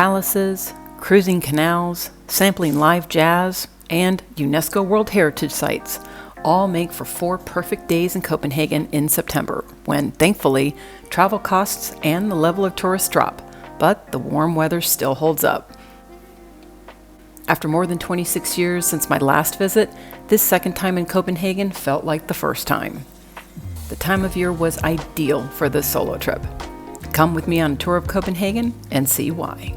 palaces, cruising canals, sampling live jazz, and UNESCO World Heritage Sites all make for 4 perfect days in Copenhagen in September, when, thankfully, travel costs and the level of tourists drop, but the warm weather still holds up. After more than 26 years since my last visit, this second time in Copenhagen felt like the first time. The time of year was ideal for this solo trip. Come with me on a tour of Copenhagen and see why.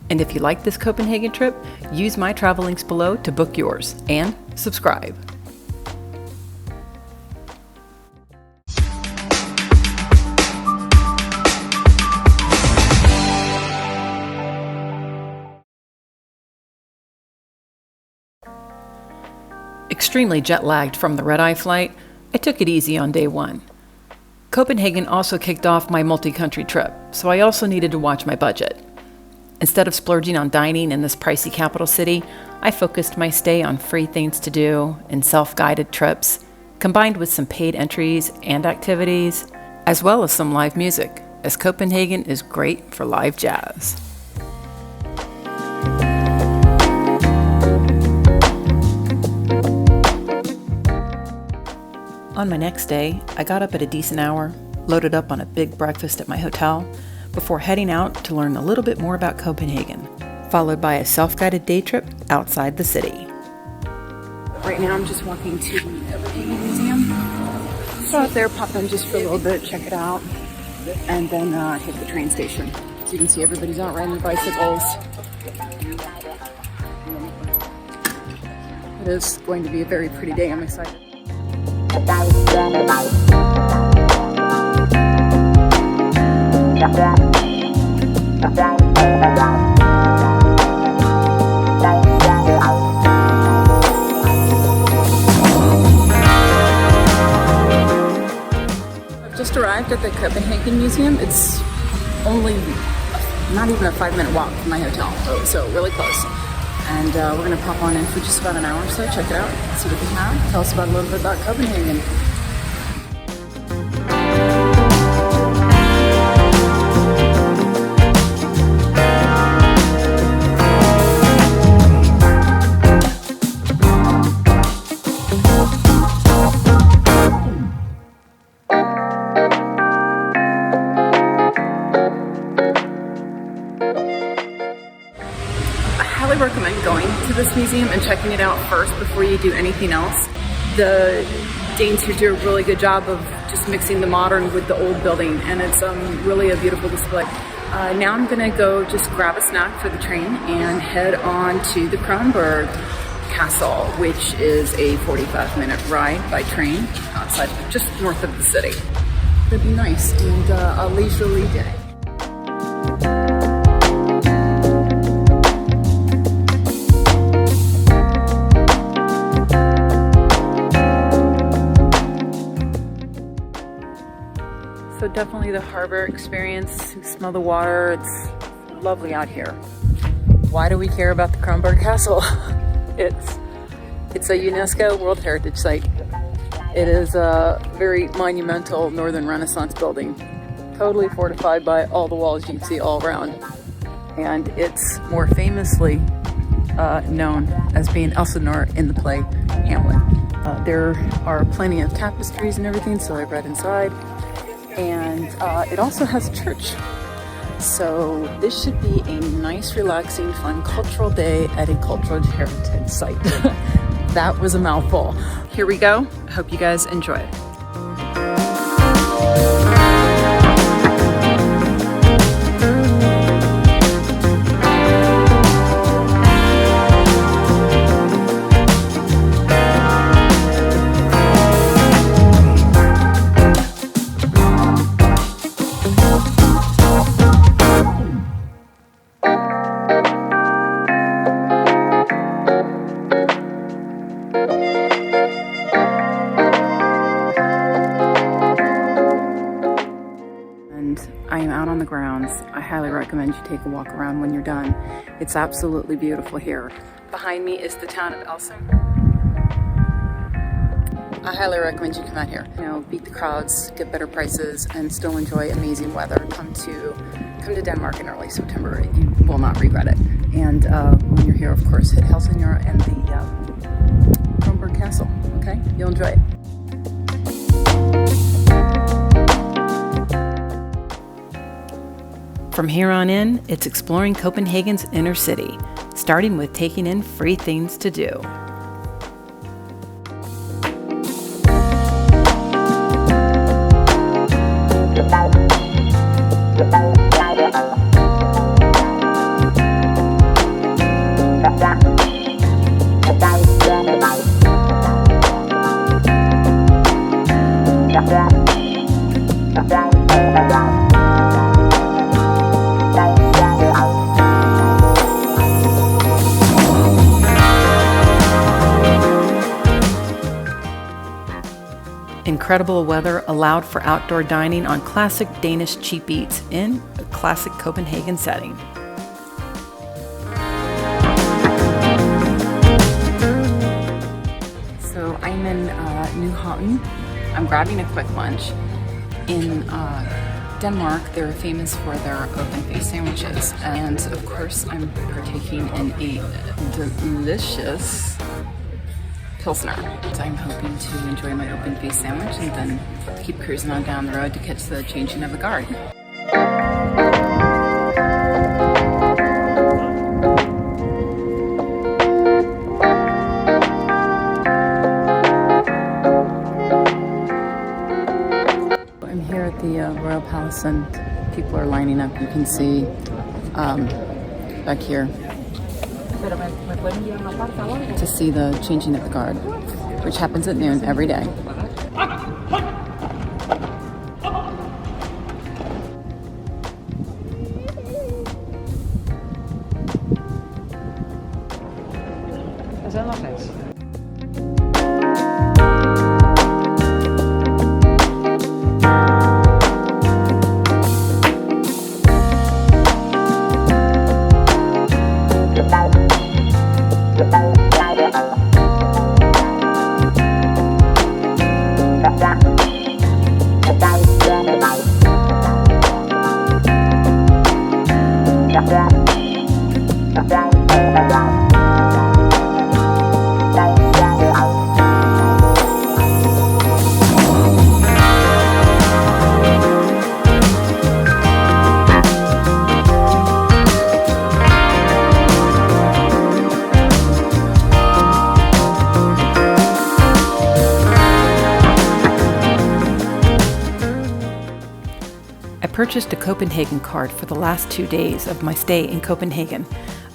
And if you like this Copenhagen trip, use my travel links below to book yours and subscribe. Extremely jet-lagged from the red-eye flight, I took it easy on day 1. Copenhagen also kicked off my multi-country trip, so I also needed to watch my budget. Instead of splurging on dining in this pricey capital city, I focused my stay on free things to do and self-guided trips, combined with some paid entries and activities, as well as some live music, as Copenhagen is great for live jazz. On my next day, I got up at a decent hour, loaded up on a big breakfast at my hotel, before heading out to learn a little bit more about Copenhagen, followed by a self-guided day trip outside the city. Right now I'm just walking to the Copenhagen Museum. So out there, pop in just for a little bit, check it out, and then hit the train station. So you can see everybody's out riding their bicycles. It is going to be a very pretty day, I'm excited. I've just arrived at the Copenhagen Museum. It's only not even a 5-minute walk from my hotel, so really close. And we're gonna pop on in for just about an hour or so, check it out, see what they have, tell us about a little bit about Copenhagen. I highly recommend going to this museum and checking it out first before you do anything else. The Danes here do a really good job of just mixing the modern with the old building, and it's really a beautiful display. Now I'm gonna go just grab a snack for the train and head on to the Kronborg Castle, which is a 45-minute ride by train outside, just north of the city. It'd be nice and a leisurely day. So definitely the harbor experience. You smell the water. It's lovely out here. Why do we care about the Kronborg Castle? It's a UNESCO World Heritage Site. It is a very monumental Northern Renaissance building, totally fortified by all the walls you can see all around. And it's more famously known as being Elsinore in the play Hamlet. There are plenty of tapestries and everything, so I've read inside. And it also has a church. So this should be a nice, relaxing, fun cultural day at a cultural heritage site. That was a mouthful. Here we go. I hope you guys enjoy it. I am out on the grounds. I highly recommend you take a walk around when you're done. It's absolutely beautiful here. Behind me is the town of Helsingor. I highly recommend you come out here. You know, beat the crowds, get better prices, and still enjoy amazing weather. Come to come to Denmark in early September. You will not regret it. And when you're here, of course, hit Helsingor and the Kronborg Castle. Okay, you'll enjoy it. From here on in, it's exploring Copenhagen's inner city, starting with taking in free things to do. Incredible weather allowed for outdoor dining on classic Danish cheap eats in a classic Copenhagen setting. So I'm in Nyhavn. I'm grabbing a quick lunch. In Denmark, they're famous for their open-faced sandwiches, and of course I'm partaking in a delicious Pilsner. So I'm hoping to enjoy my open-faced sandwich and then keep cruising on down the road to catch the changing of the guard. I'm here at the Royal Palace and people are lining up. You can see back here to see the changing of the guard, which happens at noon every day. I purchased a Copenhagen card for the last 2 days of my stay in Copenhagen,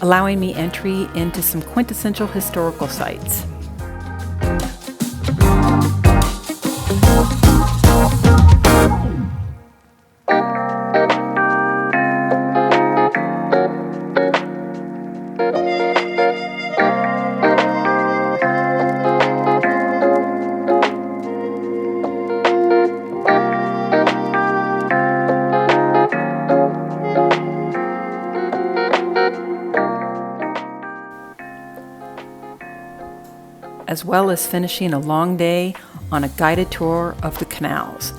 allowing me entry into some quintessential historical sites. As well as finishing a long day on a guided tour of the canals.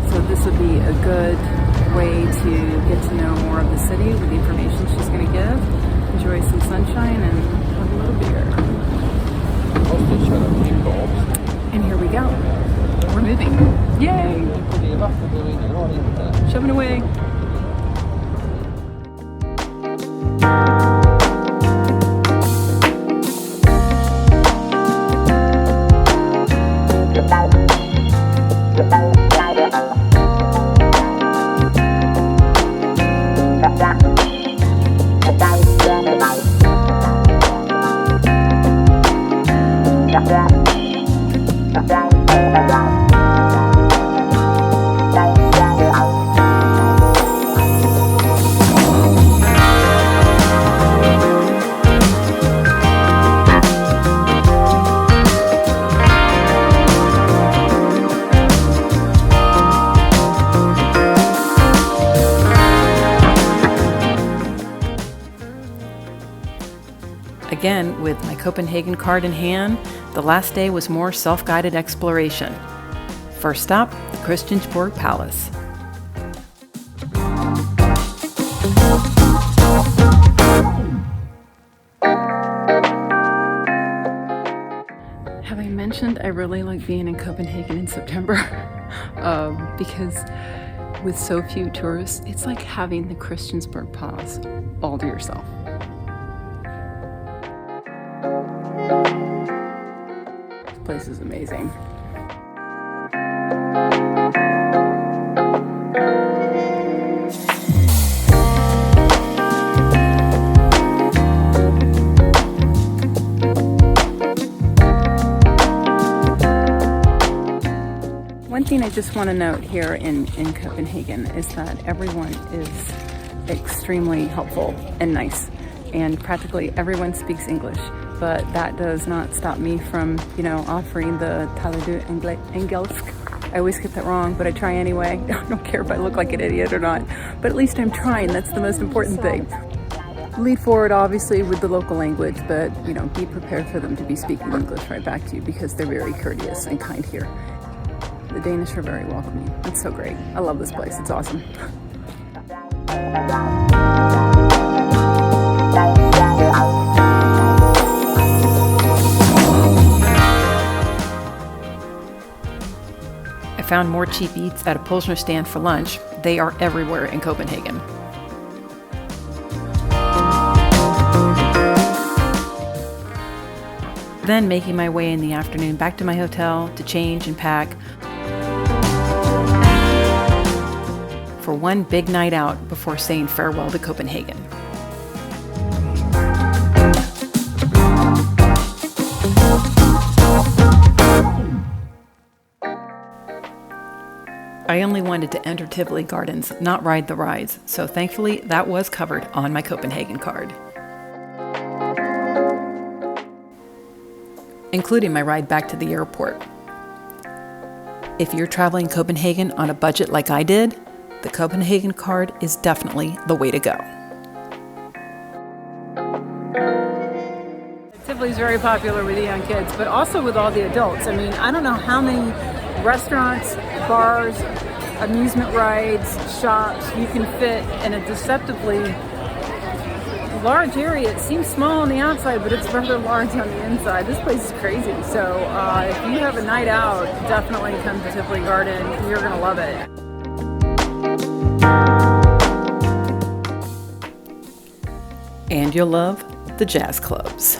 So this would be a good way to get to know more of the city with the information she's going to give, enjoy some sunshine and have a little beer. And here we go. We're moving. Yay! Shoving away. Again, with my Copenhagen card in hand, the last day was more self-guided exploration. First stop, the Christiansborg Palace. Have I mentioned I really like being in Copenhagen in September? Because with so few tourists, it's like having the Christiansborg Pause all to yourself. This place is amazing. One thing I just want to note here in Copenhagen is that everyone is extremely helpful and nice, and practically everyone speaks English, but that does not stop me from, offering the taler du engelsk. I always get that wrong, but I try anyway. I don't care if I look like an idiot or not, but at least I'm trying. That's the most important thing. Lead forward, obviously, with the local language, but, be prepared for them to be speaking English right back to you because they're very courteous and kind here. The Danish are very welcoming. It's so great. I love this place. It's awesome. I found more cheap eats at a Pilsner stand for lunch. They are everywhere in Copenhagen. Then making my way in the afternoon back to my hotel to change and pack for one big night out before saying farewell to Copenhagen. I only wanted to enter Tivoli Gardens, not ride the rides, so thankfully that was covered on my Copenhagen card, including my ride back to the airport. If you're traveling Copenhagen on a budget like I did, the Copenhagen card is definitely the way to go. Tivoli is very popular with the young kids, but also with all the adults. I mean, I don't know how many restaurants, bars, amusement rides, shops you can fit in a deceptively large area. It seems small on the outside, but it's rather large on the inside. This place is crazy. So if you have a night out, definitely come to Tivoli Garden. You're going to love it. And you'll love the jazz clubs.